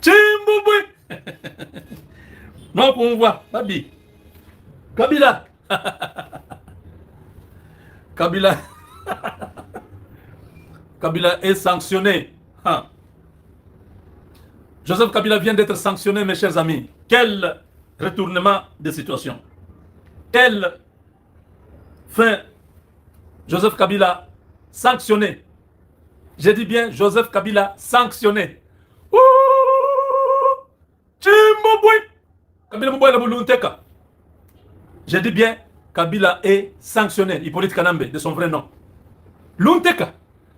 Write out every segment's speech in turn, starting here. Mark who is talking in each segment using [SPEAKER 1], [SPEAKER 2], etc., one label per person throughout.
[SPEAKER 1] Tchimbouboui. Non, qu'on voit, Babi. Kabila. Kabila. Kabila est sanctionné. Hein. Joseph Kabila vient d'être sanctionné, mes chers amis. Quel retournement de situation. Quelle fin. Joseph Kabila sanctionné. J'ai dit bien Joseph Kabila sanctionné. Ouh! Tchimbouboui. Kabila Mouboui la Moulounteka. J'ai dit bien Kabila est sanctionné. Hippolyte Kanambe, de son vrai nom. Lunteka.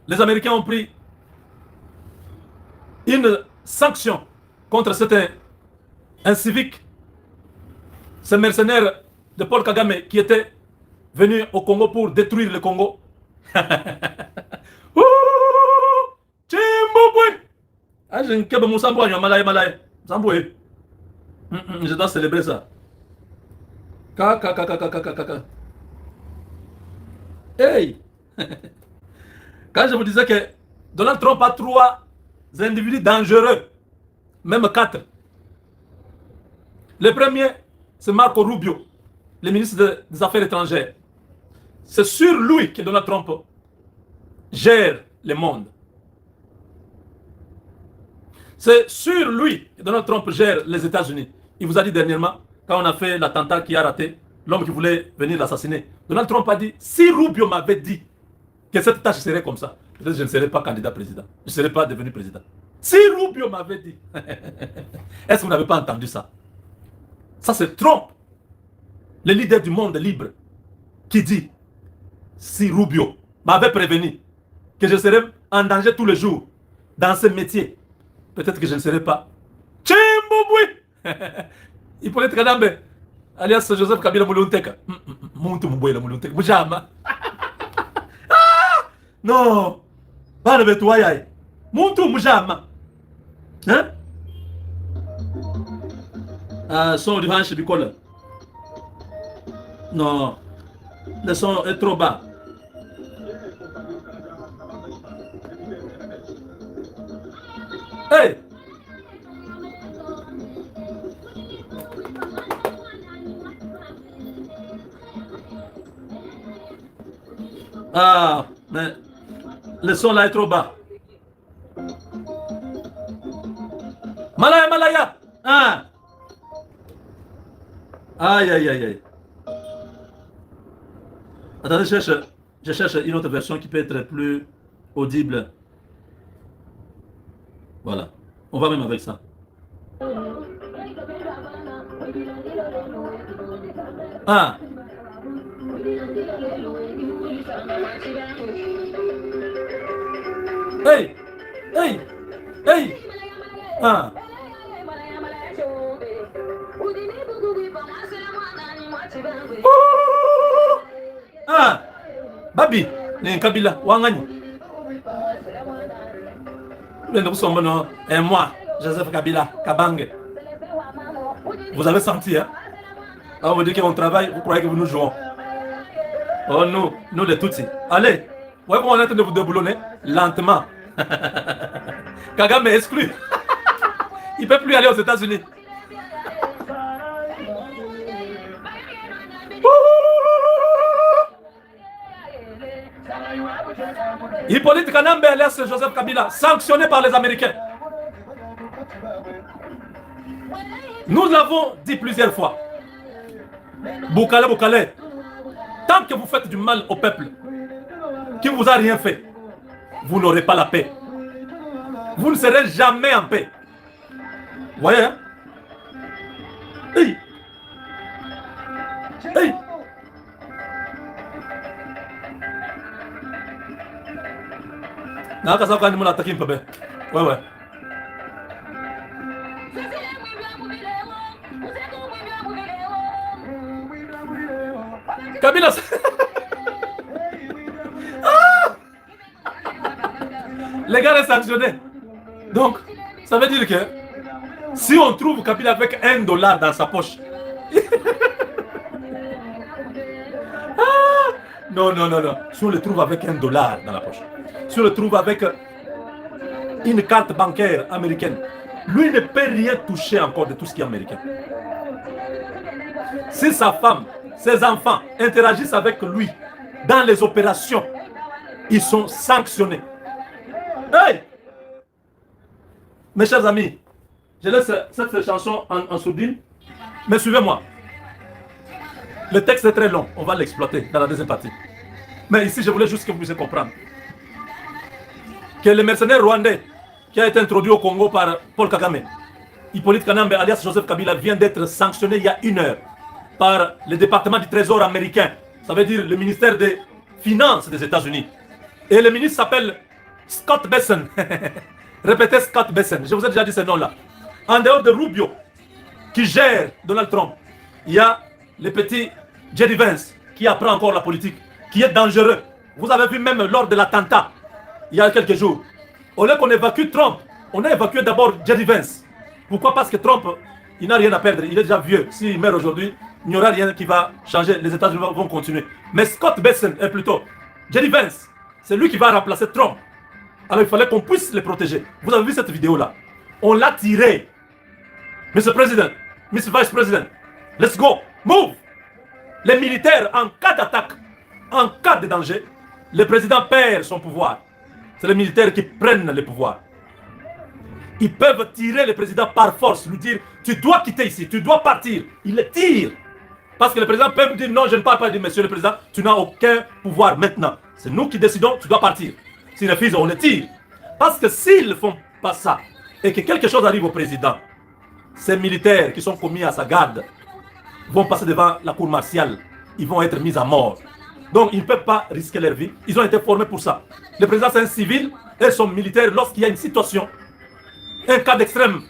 [SPEAKER 1] Les Américains ont pris une sanction contre cet incivique, ce mercenaire de Paul Kagame qui était venu au Congo pour détruire le Congo. Ah, je dois célébrer ça. Hey! Quand je vous disais que Donald Trump a 3 individus dangereux, même 4. Le premier, c'est Marco Rubio, le ministre des Affaires étrangères. C'est sur lui que Donald Trump gère le monde. C'est sur lui que Donald Trump gère les États-Unis. Il vous a dit dernièrement, quand on a fait l'attentat qui a raté, l'homme qui voulait venir l'assassiner, Donald Trump a dit, si Rubio m'avait dit que cette tâche serait comme ça, peut-être que je ne serais pas candidat président. Je ne serais pas devenu président. Si Rubio m'avait dit, est-ce que vous n'avez pas entendu ça? Ça, c'est Trump, le leader du monde libre, qui dit, si Rubio m'avait prévenu que je serais en danger tous les jours dans ce métier, peut-être que je ne serais pas. Tchimbouboui. Hippolyte Kanambe, alias Joseph Kabila Moulounteka. Muntu Mouboui Moulounteka. Moujama. Non. Pas le toyaï. Muntu Moujama. Hein? Son du hanche bicole. Non. Le son est trop bas. Hey! Ah, mais le son là est trop bas. Malaya, Malaya! Ah! Aïe, aïe, aïe, aïe. Attendez, je cherche une autre version qui peut être plus audible. Voilà. On va même avec ça. Ah! Hey! Hey! Hey! Ah! Ah! Babi! Ni Kabila, Wangani. Et moi, Joseph Kabila, Kabange. Vous avez senti, hein? Ah, vous dites qu'on travaille, vous croyez que nous jouons. Oh, nous les Tutsis. Allez, ouais, on est en train de vous déboulonner lentement. Kagame est exclu. Il ne peut plus aller aux États-Unis. Hippolyte Kanambe alias Joseph Kabila, sanctionné par les Américains. Nous l'avons dit plusieurs fois. Boukale, Boukale, tant que vous faites du mal au peuple, qui ne vous a rien fait, vous n'aurez pas la paix. Vous ne serez jamais en paix. Vous voyez, hein? Hey! Hey! Ouais, ouais. Kabila. Ah! Les gars sont sanctionnés. Donc, ça veut dire que si on trouve Kabila avec $1 dans sa poche. Ah! Non, non, non, non. Si on le trouve avec $1 dans la poche. Si on le trouve avec une carte bancaire américaine. Lui ne peut rien toucher encore de tout ce qui est américain. Si sa femme, ses enfants interagissent avec lui dans les opérations, ils sont sanctionnés. Hey! Mes chers amis, je laisse cette chanson en sourdine, mais suivez-moi. Le texte est très long, on va l'exploiter dans la deuxième partie. Mais ici, je voulais juste que vous puissiez comprendre que le mercenaire rwandais qui a été introduit au Congo par Paul Kagame, Hippolyte Kanambe alias Joseph Kabila, vient d'être sanctionné il y a 1 heure par le département du Trésor américain, ça veut dire le ministère des Finances des États-Unis. Et le ministre s'appelle Scott Bessent. Répétez Scott Bessent, je vous ai déjà dit ce nom-là. En dehors de Rubio, qui gère Donald Trump, il y a le petit J.D. Vance, qui apprend encore la politique, qui est dangereux. Vous avez vu même lors de l'attentat, il y a quelques jours, au lieu qu'on évacue Trump, on a évacué d'abord J.D. Vance. Pourquoi? Parce que Trump, il n'a rien à perdre, il est déjà vieux. S'il meurt aujourd'hui, il n'y aura rien qui va changer, les États-Unis vont continuer. Mais Scott Bessent est plutôt J.D. Vance, c'est lui qui va remplacer Trump. Alors il fallait qu'on puisse les protéger. Vous avez vu cette vidéo-là? On l'a tiré. Mr. President, Mr. Vice President, let's go, move. Les militaires, en cas d'attaque, en cas de danger, le président perd son pouvoir. C'est les militaires qui prennent le pouvoir. Ils peuvent tirer le président par force, lui dire, tu dois quitter ici, tu dois partir. Ils le tirent. Parce que le président peut dire, non, je ne parle pas, dire, monsieur le président, tu n'as aucun pouvoir maintenant. C'est nous qui décidons, tu dois partir. S'ils refusent, on le tire. Parce que s'ils ne font pas ça, et que quelque chose arrive au président, ces militaires qui sont commis à sa garde vont passer devant la cour martiale. Ils vont être mis à mort. Donc, ils ne peuvent pas risquer leur vie. Ils ont été formés pour ça. Le président, c'est un civil, et son militaire, lorsqu'il y a une situation, un cas d'extrême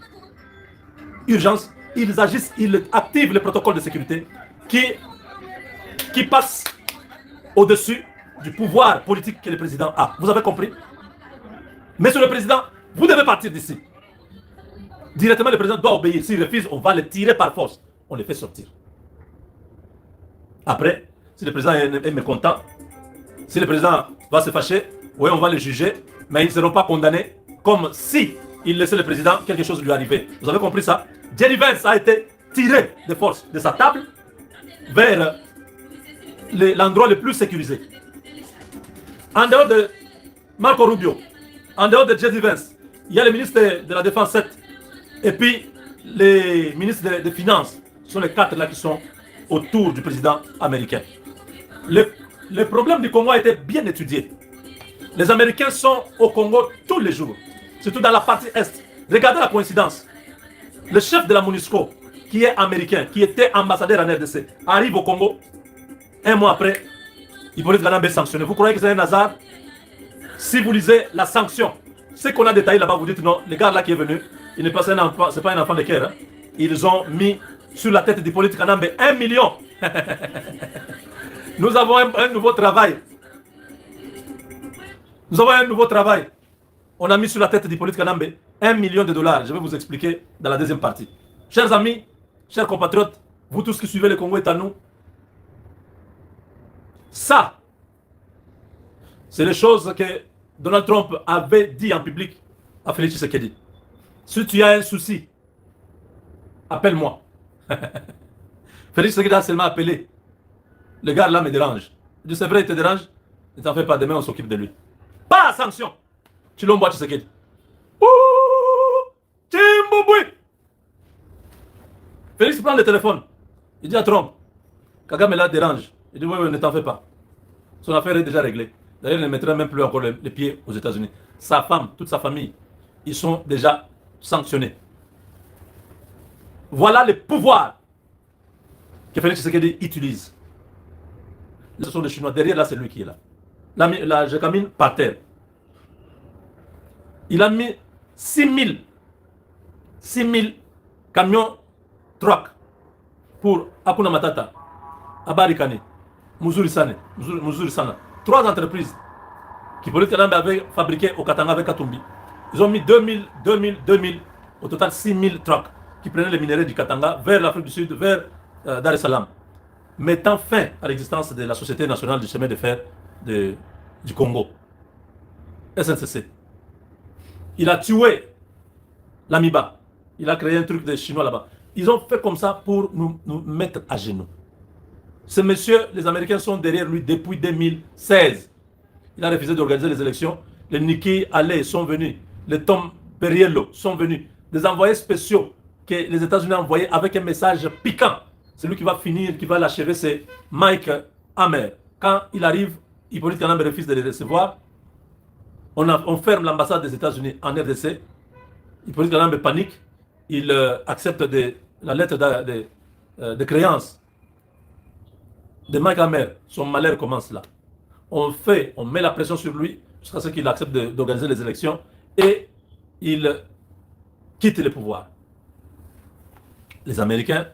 [SPEAKER 1] urgence, ils agissent, ils activent le protocole de sécurité qui passe au-dessus du pouvoir politique que le président a. Vous avez compris? Monsieur le président, vous devez partir d'ici. Directement, le président doit obéir. S'il refuse, on va le tirer par force. On le fait sortir. Après, si le président est mécontent, si le président va se fâcher, oui, on va le juger, mais ils ne seront pas condamnés comme si il laissait le président, quelque chose lui arriver. Vous avez compris ça? J.D. Vance a été tiré de force de sa table vers l'endroit le plus sécurisé. En dehors de Marco Rubio, en dehors de J.D. Vance, il y a le ministre de la Défense 7 et puis les ministres des Finances. Ce sont les 4 là qui sont autour du président américain. Le problème du Congo a été bien étudié. Les Américains sont au Congo tous les jours, surtout dans la partie Est. Regardez la coïncidence. Le chef de la MONUSCO, qui est américain, qui était ambassadeur en RDC, arrive au Congo. 1 mois après, Hippolyte Kanambe est sanctionné. Vous croyez que c'est un hasard? Si vous lisez la sanction, ce qu'on a détaillé là-bas, vous dites non, le gars là qui est venu, il n'est pas un enfant, c'est pas un enfant de cœur. Hein. Ils ont mis sur la tête d'Hippolyte Kanambe 1 million. Nous avons un nouveau travail. Nous avons un nouveau travail. On a mis sur la tête d'Hippolyte Kanambe 1 million de dollars. Je vais vous expliquer dans la deuxième partie. Chers amis, chers compatriotes, vous tous qui suivez le Congo est à nous. Ça, c'est les choses que Donald Trump avait dit en public à Félix Tshisekedi. Si tu as un souci, appelle-moi. Félix Tshisekedi a seulement appelé. Le gars là me dérange. Je dis c'est vrai, il te dérange? Ne t'en fais pas, demain on s'occupe de lui. Pas sanction. Chilombo Tshisekedi. Ouh, Chimbouboué. Félix prend le téléphone. Il dit à Trump, Kagame là dérange. Il dit oui, ne t'en fais pas. Son affaire est déjà réglée. D'ailleurs, il ne mettrait même plus encore les pieds aux États-Unis. Sa femme, toute sa famille, ils sont déjà sanctionnés. Voilà le pouvoir que Félix Tshisekedi utilise. Ce sont les Chinois. Derrière là, c'est lui qui est là. Là, je camine par terre. Il a mis 6 000 camions trucks pour Hakuna Matata, Abarikane, Muzuri Sana. 3 entreprises qui Hippolyte Kanambe avait fabriqué au Katanga avec Katumbi. Ils ont mis 2000, au total 6 000 trucks qui prenaient les minerais du Katanga vers l'Afrique du Sud, vers Dar es Salaam, mettant fin à l'existence de la Société nationale du chemin de fer du Congo, SNCC. Il a tué l'Amiba. Il a créé un truc des Chinois là-bas. Ils ont fait comme ça pour nous mettre à genoux. Ce monsieur, les Américains sont derrière lui depuis 2016. Il a refusé d'organiser les élections. Les Nikki Haley sont venus. Les Tom Perriello sont venus. Des envoyés spéciaux que les États-Unis ont envoyés avec un message piquant. Celui qui va finir, qui va l'achever, c'est Mike Hammer. Quand il arrive, Hippolyte Kanambe refuse de les recevoir. On ferme l'ambassade des États-Unis en RDC. Hippolyte Kanambe panique. Il accepte la lettre de créance de Mike Hammer. Son malheur commence là. On met la pression sur lui jusqu'à ce qu'il accepte d'organiser les élections et il quitte le pouvoir. Les Américains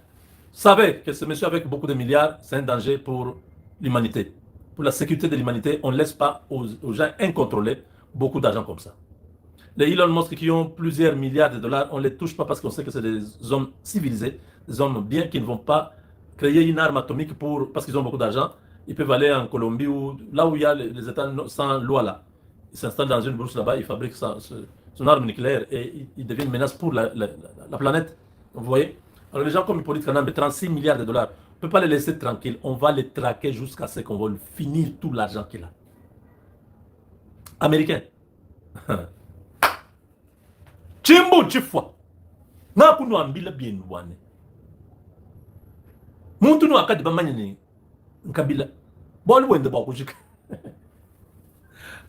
[SPEAKER 1] savaient que ce monsieur avec beaucoup de milliards, c'est un danger pour l'humanité. Pour la sécurité de l'humanité, on ne laisse pas aux gens incontrôlés beaucoup d'argent comme ça. Les Elon Musk qui ont plusieurs milliards de dollars, on ne les touche pas parce qu'on sait que c'est des hommes civilisés, des hommes bien qui ne vont pas créer une arme atomique parce qu'ils ont beaucoup d'argent. Ils peuvent aller en Colombie ou là où il y a les États sans loi là. Ils s'installent dans une bourse là-bas, ils fabriquent son arme nucléaire et il devient une menace pour la planète. Vous voyez? Alors les gens comme Hippolyte Kanambe, 36 milliards de dollars, on ne peut pas les laisser tranquilles. On va les traquer jusqu'à ce qu'on va finir tout l'argent qu'il a. Américain. Chimbo chifwa. Na kuno ambila bien wane. Muntu no akadi bamanyini nkabila. Bon wende ba kujika.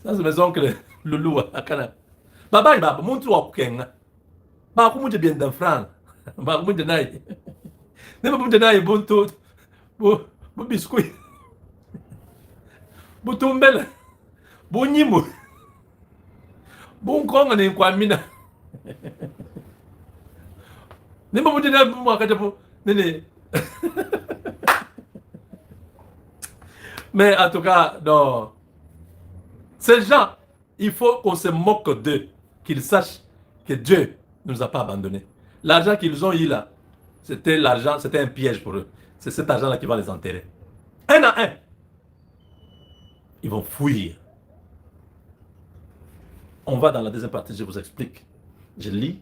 [SPEAKER 1] Ça c'est mes oncles Loulou akana. Baba baba muntu wa kukenga. Ba kumuje bien dan franc. Ba kumuje nayi. Nema kumuje nayi buntu bu biskuit. Bu tumbela. Bu nyimu. Bu nkonga ni kwamina. Nema kumuje nayi bu akata bu nene. Mais en tout cas, non. Ces gens, il faut qu'on se moque d'eux, qu'ils sachent que Dieu ne nous a pas abandonnés. L'argent qu'ils ont eu là, c'était l'argent, c'était un piège pour eux. C'est cet argent-là qui va les enterrer. Un à un. Ils vont fuir. On va dans la deuxième partie, je vous explique. Je lis,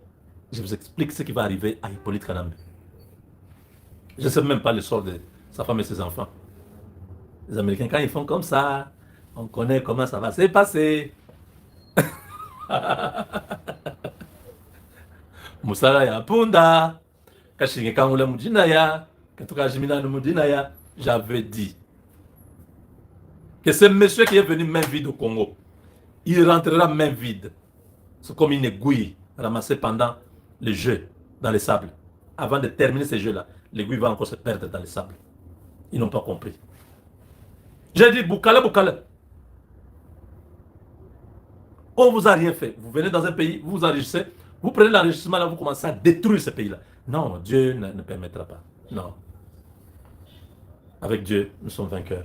[SPEAKER 1] je vous explique ce qui va arriver à Hippolyte Kanambe. Je ne sais même pas le sort de sa femme et ses enfants. Les Américains, quand ils font comme ça, on connaît comment ça va se passer. Musala ya punda, kashinge kangula mujinaya, katuka jimina no mujinaya, j'avais dit que ce monsieur qui est venu main vide au Congo, il rentrera main vide. C'est comme une aiguille ramassée pendant le jeu dans les sables. Avant de terminer ce jeu-là, l'aiguille va encore se perdre dans les sables. Ils n'ont pas compris. J'ai dit, Boukala, Boukala. On ne vous a rien fait. Vous venez dans un pays, vous vous enrichissez, vous prenez l'enrichissement là, vous commencez à détruire ce pays-là. Non, Dieu ne permettra pas. Non. Avec Dieu, nous sommes vainqueurs.